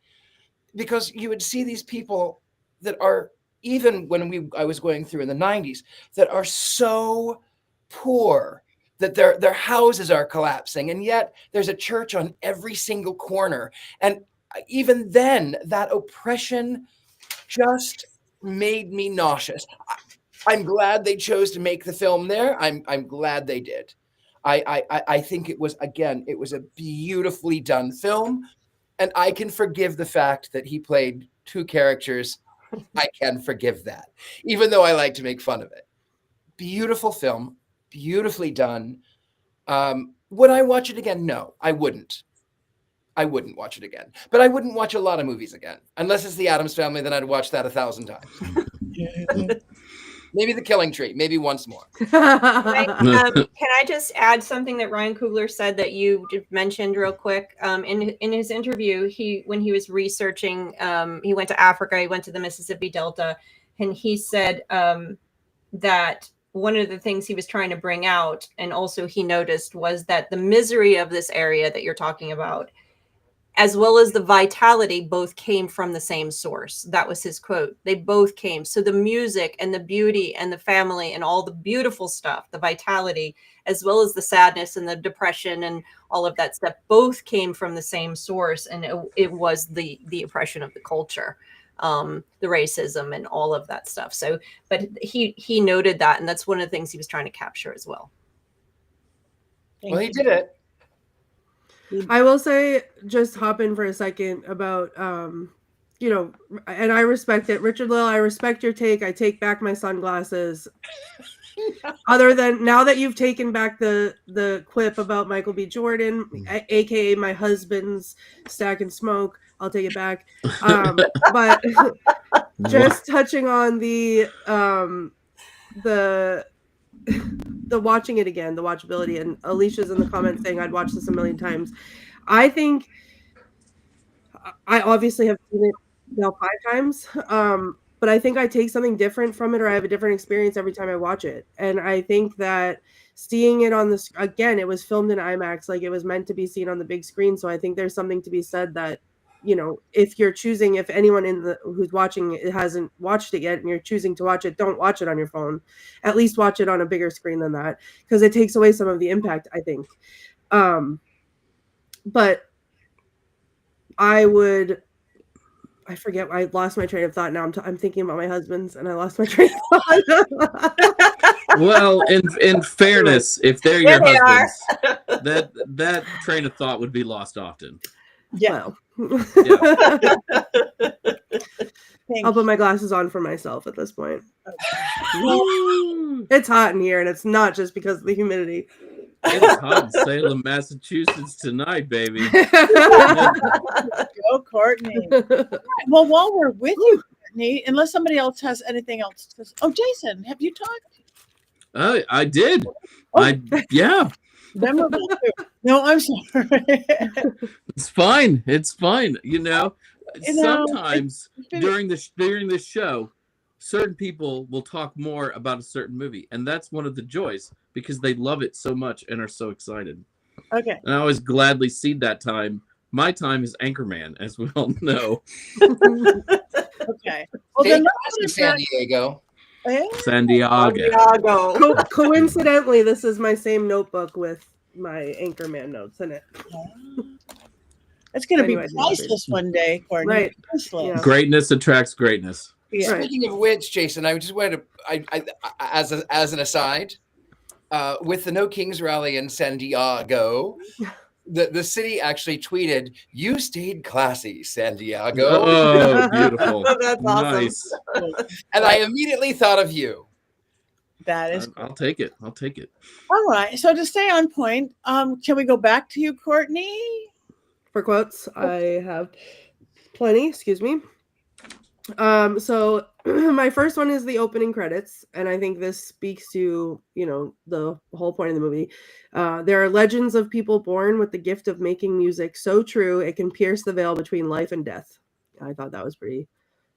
because you would see these people that are, even when I was going through in the 90s, that are so poor that their houses are collapsing, and yet there's a church on every single corner. And even then, that oppression just made me nauseous. I'm glad they chose to make the film there. I'm glad they did. I think it was a beautifully done film, and I can forgive the fact that he played two characters. I can forgive that, even though I like to make fun of it. Beautiful film, beautifully done. Would I watch it again? No, I wouldn't. I wouldn't watch it again. But I wouldn't watch a lot of movies again. Unless it's The Addams Family, then I'd watch that 1,000 times. Maybe The Killing Tree, maybe once more. Can I just add something that Ryan Coogler said that you mentioned real quick? In his interview, when he was researching, he went to Africa, he went to the Mississippi Delta, and he said that one of the things he was trying to bring out, and also he noticed, was that the misery of this area that you're talking about, as well as the vitality, both came from the same source. That was his quote. They both came. So the music and the beauty and the family and all the beautiful stuff, the vitality, as well as the sadness and the depression and all of that stuff, both came from the same source. And it was the oppression of the culture, the racism and all of that stuff. So, but he noted that, and that's one of the things he was trying to capture as well. Well, he did it. I will say, just hop in for a second about, and I respect it. Richard-Lael, I respect your take. I take back my sunglasses. Other than, now that you've taken back the quip about Michael B. Jordan, aka my husband's Stack and Smoke, I'll take it back. But just touching on the watching it again, the watchability, and Alicia's in the comments saying I'd watch this a million times. I think I obviously have seen it now 5 times, but I think I take something different from it, or I have a different experience every time I watch it. And I think that seeing it on again, it was filmed in IMAX, like it was meant to be seen on the big screen. So I think there's something to be said that, if you're choosing, if anyone who's watching it hasn't watched it yet and you're choosing to watch it, don't watch it on your phone. At least watch it on a bigger screen than that, because it takes away some of the impact, I think. But I would I forget. I lost my train of thought. Now I'm thinking about my husband's, and I lost my train of thought. Well, in fairness, if they're There your they are. husbands, that train of thought would be lost often. Yeah. Well, Yeah. Thank I'll put you. my glasses on for myself at this point. Woo! It's hot in here, and it's not just because of the humidity. It's hot in Salem, Massachusetts tonight, baby. Go, Courtney. All right, well, while we're with you, Courtney, unless somebody else has anything else to say. Oh, Jason, have you talked? I did. Oh. Yeah. Memorable too. No, I'm sorry. It's fine. It's fine. You know, You know, sometimes during the show, certain people will talk more about a certain movie, and that's one of the joys because they love it so much and are so excited. Okay. And I always gladly cede that time. My time is Anchorman, as we all know. Okay. Well, Take then class in San Diego. San Diego. Santiago. Coincidentally, this is my same notebook with my Anchorman notes in it. It's going to Anyway, be priceless one day, Courtney. Right. Priceless. Yeah. Greatness attracts greatness. Yeah. Right. Speaking of which, Jason, I just wanted to, as an aside, with the No Kings rally in San Diego, the city actually tweeted, "You stayed classy, San Diego," Oh, beautiful. That's awesome. Nice. and I immediately thought of you. That is I'll take it. I'll take it. all right. So to stay on point, can we go back to you, Courtney? For quotes, I have plenty. Excuse me. So my first one is the opening credits, and I think this speaks to, you know, the whole point of the movie. There are legends of people born with the gift of making music so true it can pierce the veil between life and death. I thought that was pretty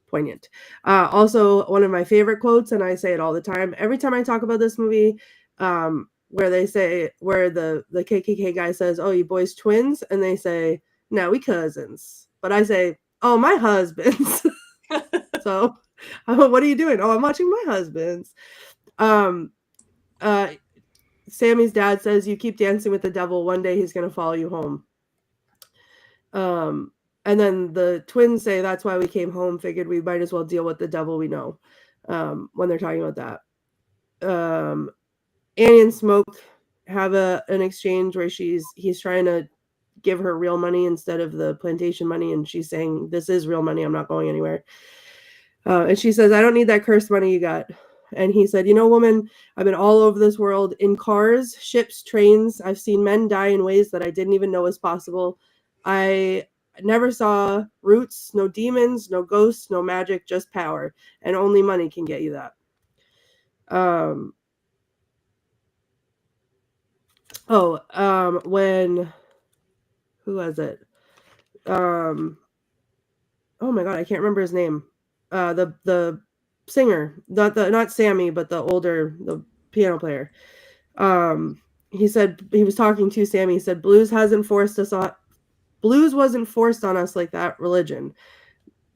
poignant. Also, one of my favorite quotes, and I say it all the time, every time I talk about this movie, where the KKK guy says, "Oh, you boys twins?" and they say, "No, we cousins." But I say, "Oh, my husbands." So, what are you doing? Oh, I'm watching my husband's. Sammy's dad says, "You keep dancing with the devil. One day he's going to follow you home." And then the twins say, "That's why we came home. Figured we might as well deal with the devil we know." When they're talking about that, Annie and Smoke have an exchange where he's trying to give her real money instead of the plantation money, and she's saying, "This is real money. I'm not going anywhere." And she says, "I don't need that cursed money you got." And he said, "You know, woman, I've been all over this world in cars, ships, trains. I've seen men die in ways that I didn't even know was possible. I never saw roots, no demons, no ghosts, no magic, just power. And only money can get you that." When, who was it? Oh my God, I can't remember his name. The singer, not Sammy, but the piano player. He said, he was talking to Sammy. He said, blues wasn't forced on us like that religion.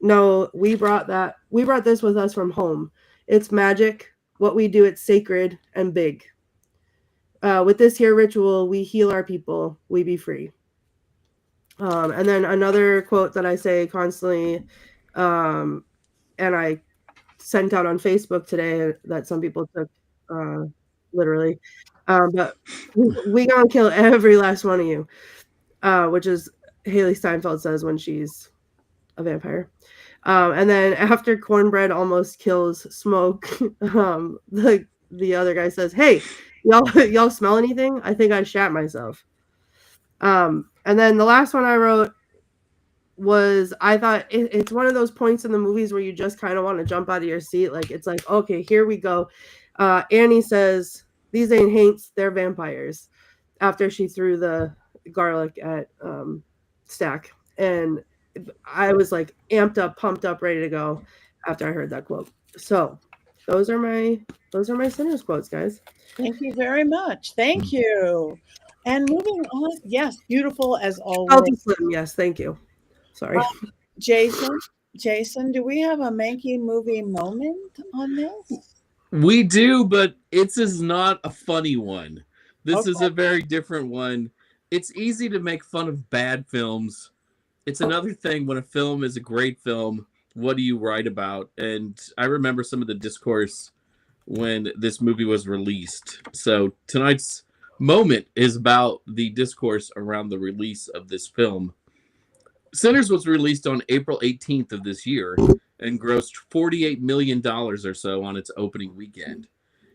No, we brought this with us from home. It's magic. What we do, it's sacred and big. With this here ritual, we heal our people. We be free. And then another quote that I say constantly, and I sent out on Facebook today that some people took literally, but we gonna kill every last one of you, which is Haley Steinfeld says when she's a vampire. And then after Cornbread almost kills Smoke, the other guy says, "Hey, y'all smell anything? I think I shat myself." And then the last one I wrote was, I thought it's one of those points in the movies where you just kind of want to jump out of your seat. Like, it's like, okay, here we go. Annie says, "These ain't haints, they're vampires," after she threw the garlic at Stack. And I was like amped up, pumped up, ready to go after I heard that quote. So those are my Sinners quotes, guys. Thank you very much. Thank you. And moving on, yes, beautiful as always. Salty Slim, yes, thank you. Sorry. Jason, do we have a Mankey movie moment on this? We do, but is not a funny one. This is Okay. a very different one. It's easy to make fun of bad films it's another thing when a film is a great film, what do you write about? And I remember some of the discourse when this movie was released. So tonight's moment is about the discourse around the release of this film. Sinners was released on April 18th of this year and grossed $48 million or so on its opening weekend.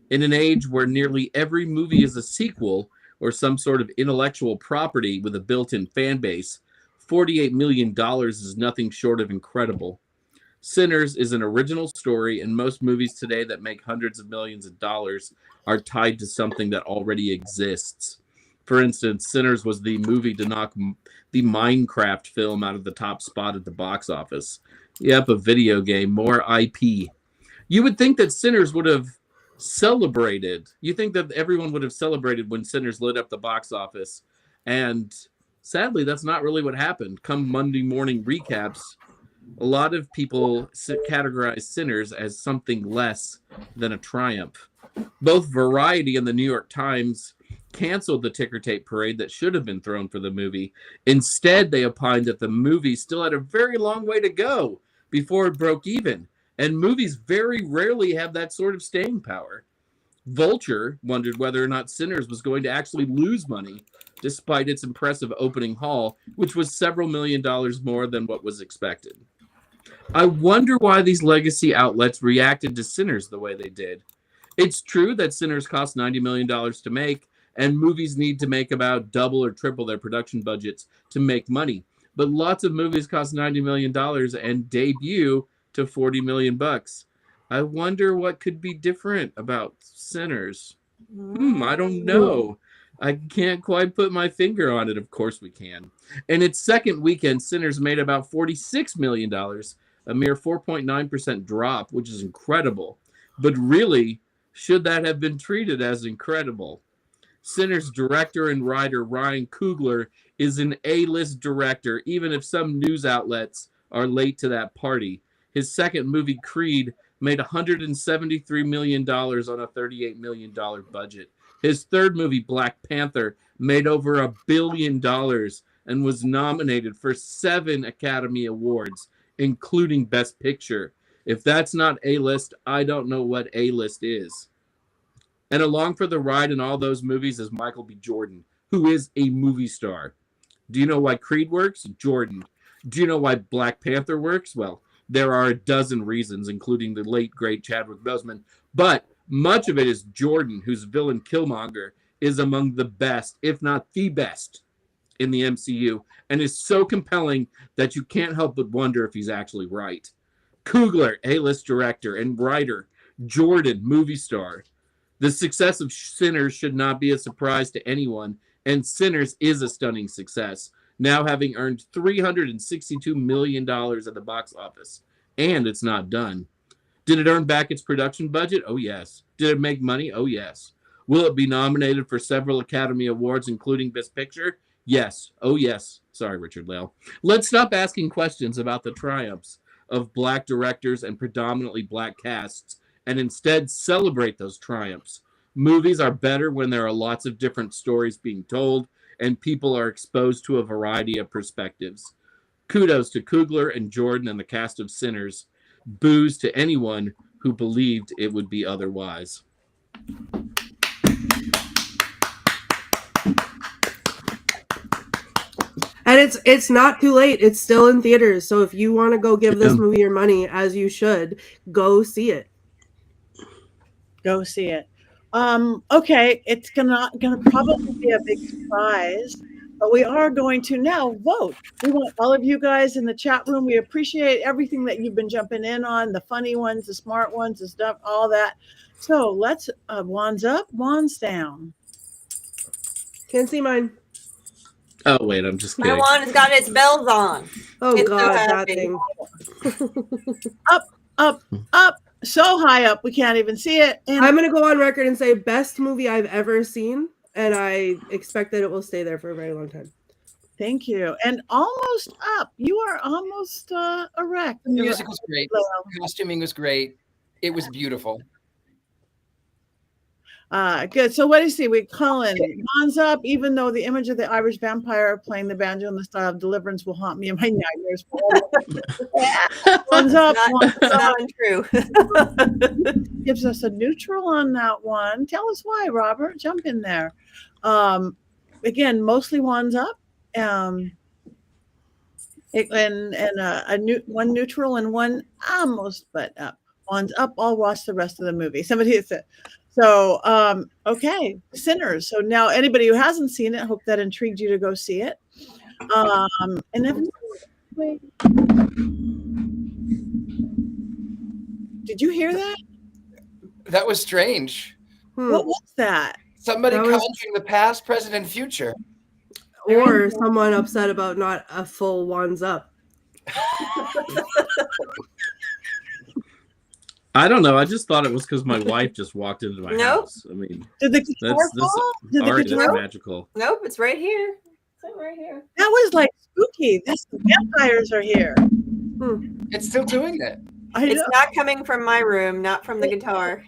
In an age where nearly every movie is a sequel or some sort of intellectual property with a built-in fan base, $48 million is nothing short of incredible. Sinners is an original story, and most movies today that make hundreds of millions of dollars are tied to something that already exists. For instance, Sinners was the movie to knock the Minecraft film out of the top spot at the box office. Yep, a video game, more IP. You would think that Sinners would have celebrated. You think that everyone would have celebrated when Sinners lit up the box office. And sadly, that's not really what happened. Come Monday morning recaps, a lot of people categorize Sinners as something less than a triumph. Both Variety and the New York Times canceled the ticker tape parade that should have been thrown for the movie. Instead, they opined that the movie still had a very long way to go before it broke even. And movies very rarely have that sort of staying power. Vulture wondered whether or not Sinners was going to actually lose money, despite its impressive opening haul, which was several $million more than what was expected. I wonder why these legacy outlets reacted to Sinners the way they did. It's true that Sinners cost $90 million to make, and movies need to make about double or triple their production budgets to make money. But lots of movies cost $90 million and debut to $40 million. I wonder what could be different about Sinners. I don't know. I can't quite put my finger on it. Of course we can. In its second weekend, Sinners made about $46 million, a mere 4.9% drop, which is incredible. But really, should that have been treated as incredible? Sinners director and writer Ryan Coogler is an A-list director, even if some news outlets are late to that party. His second movie, Creed, made $173 million on a $38 million budget. His third movie, Black Panther, made over $1 billion and was nominated for 7 Academy Awards, including Best Picture. If that's not A-list, I don't know what A-list is. And along for the ride in all those movies is Michael B. Jordan, who is a movie star. Do you know why Creed works? Jordan. Do you know why Black Panther works? Well, there are a dozen reasons, including the late, great Chadwick Boseman. But much of it is Jordan, whose villain Killmonger is among the best, if not the best, in the MCU, and is so compelling that you can't help but wonder if he's actually right. Coogler, A-list director and writer. Jordan, movie star. The success of Sinners should not be a surprise to anyone, and Sinners is a stunning success, now having earned $362 million at the box office. And it's not done. Did it earn back its production budget? Oh, yes. Did it make money? Oh, yes. Will it be nominated for several Academy Awards, including Best Picture? Yes. Oh, yes. Sorry, Richard-Lael. Let's stop asking questions about the triumphs of Black directors and predominantly Black casts, and instead celebrate those triumphs. Movies are better when there are lots of different stories being told and people are exposed to a variety of perspectives. Kudos to Coogler and Jordan and the cast of Sinners. Boos to anyone who believed it would be otherwise. And it's not too late. It's still in theaters. So if you want to go give this movie your money, as you should, go see it. Go see it. Okay, it's gonna probably be a big surprise, but we are going to now vote. We want all of you guys in the chat room. We appreciate everything that you've been jumping in on, the funny ones, the smart ones, the stuff, all that. So let's wands up, wands down. Can't see mine. Oh, wait, I'm just kidding. My wand has got its bells on. Oh, It's God, so that happy. thing. Up, so high up we can't even see it. And I'm going to go on record and say best movie I've ever seen, and I expect that it will stay there for a very long time. thank you. And almost up. You are almost erect. The music was great. Costuming was great. It was beautiful. Good. So what do you see? We Cullen, Wands Up, even though the image of the Irish vampire playing the banjo in the style of Deliverance will haunt me in my nightmares. Wands Up, Wands It's Up not untrue. gives us a neutral on that one. Tell us why, Robert. Jump in there. Again, mostly Wands Up. And one neutral and one almost but up. Wands Up. I'll watch the rest of the movie. Somebody said. So, okay, Sinners. So now anybody who hasn't seen it, hope that intrigued you to go see it. And then, wait. Did you hear that? That was strange. What was that? Somebody That was- conjuring the past, present, and future. Or someone upset about not a full Wands Up. I don't know. I just thought it was because my wife just walked into my Nope. house. I mean, Did the guitar this fall? Did the art is guitar? magical. Nope, it's right here. It's right here. That was like spooky. The vampires are here. It's still doing it. I It's know. not coming from my room, not from the guitar.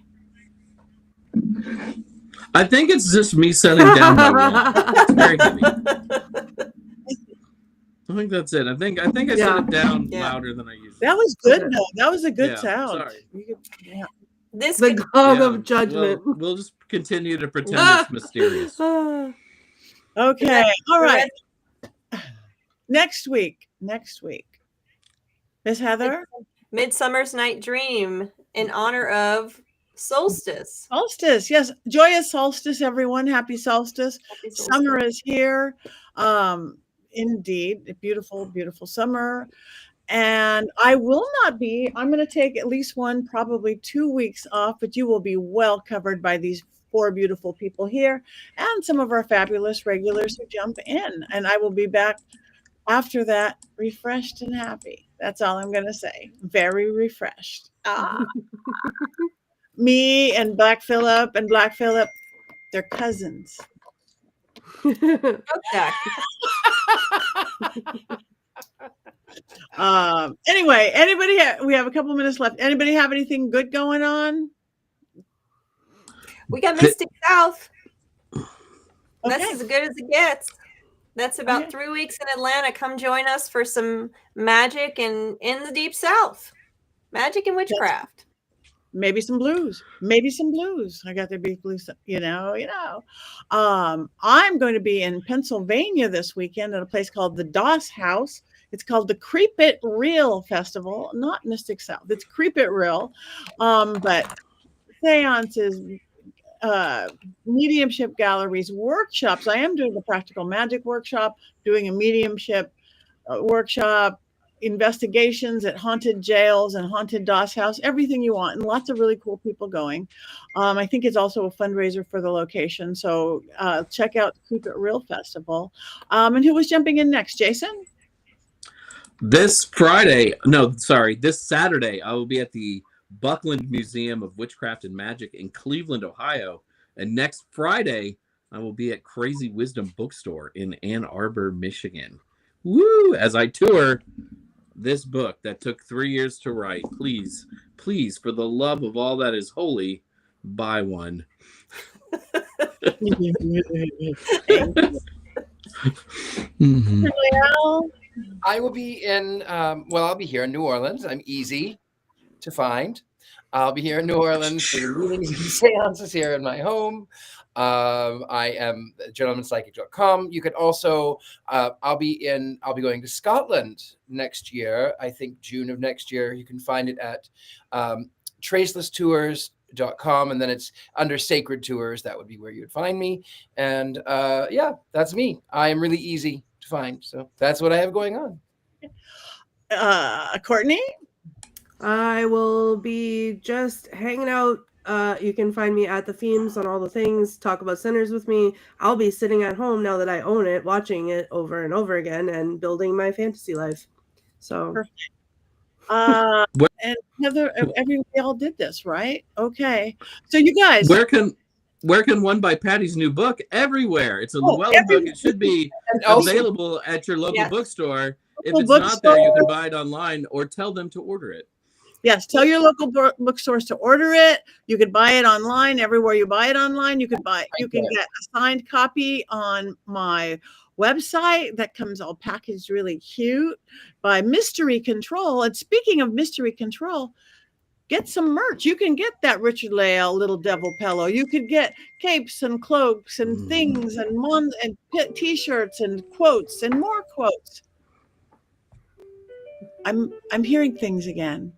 I think it's just me setting down my wall. It's very heavy. I think that's it. I think I set Yeah. it down Yeah. louder than I usually. That was good though. That was a good Yeah, sound. sorry. You could- yeah. This The could, gong Yeah, of judgment. We'll just continue to pretend Ah! it's mysterious. Okay. All right. Next week. Miss Heather? Midsummer's Night Dream in honor of solstice. Solstice. Yes. Joyous solstice, everyone. Happy solstice. Happy solstice. Summer is here. Indeed. A beautiful, beautiful summer. And I'm going to take at least probably 2 weeks off, but you will be well covered by these 4 beautiful people here and some of our fabulous regulars who jump in. And I will be back after that, refreshed and happy. That's all I'm going to say. Very refreshed. Me and Black Phillip, they're cousins. Okay. Anyway, we have a couple minutes left. Anybody have anything good going on? We got Mystic South. Okay. That's as good as it gets. That's about Okay. 3 weeks in Atlanta. Come join us for some magic in the Deep South. Magic and witchcraft. Maybe some blues. I got the big blues, I'm going to be in Pennsylvania this weekend at a place called the Doss House. It's called the Creep It Real Festival, not Mystic South. It's Creep It Real. But seances, mediumship galleries, workshops. I am doing a practical magic workshop, doing a mediumship workshop, investigations at haunted jails and haunted Doss House, everything you want, and lots of really cool people going. I think it's also a fundraiser for the location. So check out Keep It Real Festival. And who was jumping in next? Jason? This Saturday, I will be at the Buckland Museum of Witchcraft and Magic in Cleveland, Ohio. And next Friday, I will be at Crazy Wisdom Bookstore in Ann Arbor, Michigan. Woo! As I tour this book that took 3 years to write. Please, for the love of all that is holy, buy one. Mm-hmm. I will be I'll be here in New Orleans. I'm easy to find. I'll be here in New Orleans for meetings and seances here in my home. I am gentlemanpsychic.com. You could also, I'll be going to Scotland next year. I think June of next year. You can find it at tracelesstours.com, and then it's under Sacred Tours. That would be where you would find me. And that's me. I am really easy to find. So that's what I have going on. Courtney? I will be just hanging out. You can find me at the Themes on all the things. Talk about Sinners with me. I'll be sitting at home now that I own it, watching it over and over again and building my fantasy life. So, Perfect. And Heather, everybody all did this, right? Okay. So you guys, Where can one buy Patty's new book? Everywhere. It's a Llewellyn book. It should be available at your local bookstore. If it's not there, you can buy it online or tell them to order it. Yes, tell your local bookstores to order it. You could buy it online everywhere you buy it online. You can get a signed copy on my website that comes all packaged really cute by Mystery Control. And speaking of Mystery Control, get some merch. You can get that Richard-Lael little devil pillow. You could get capes and cloaks and things and t-shirts and quotes and more quotes. I'm hearing things again.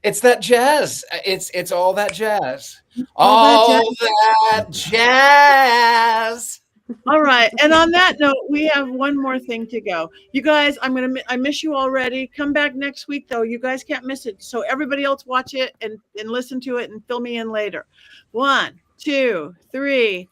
It's that jazz. It's all that jazz. All that jazz. All right. And on that note, we have one more thing to go. You guys, I miss you already. Come back next week, though. You guys can't miss it. So everybody else watch it and listen to it and fill me in later. 1, 2, 3.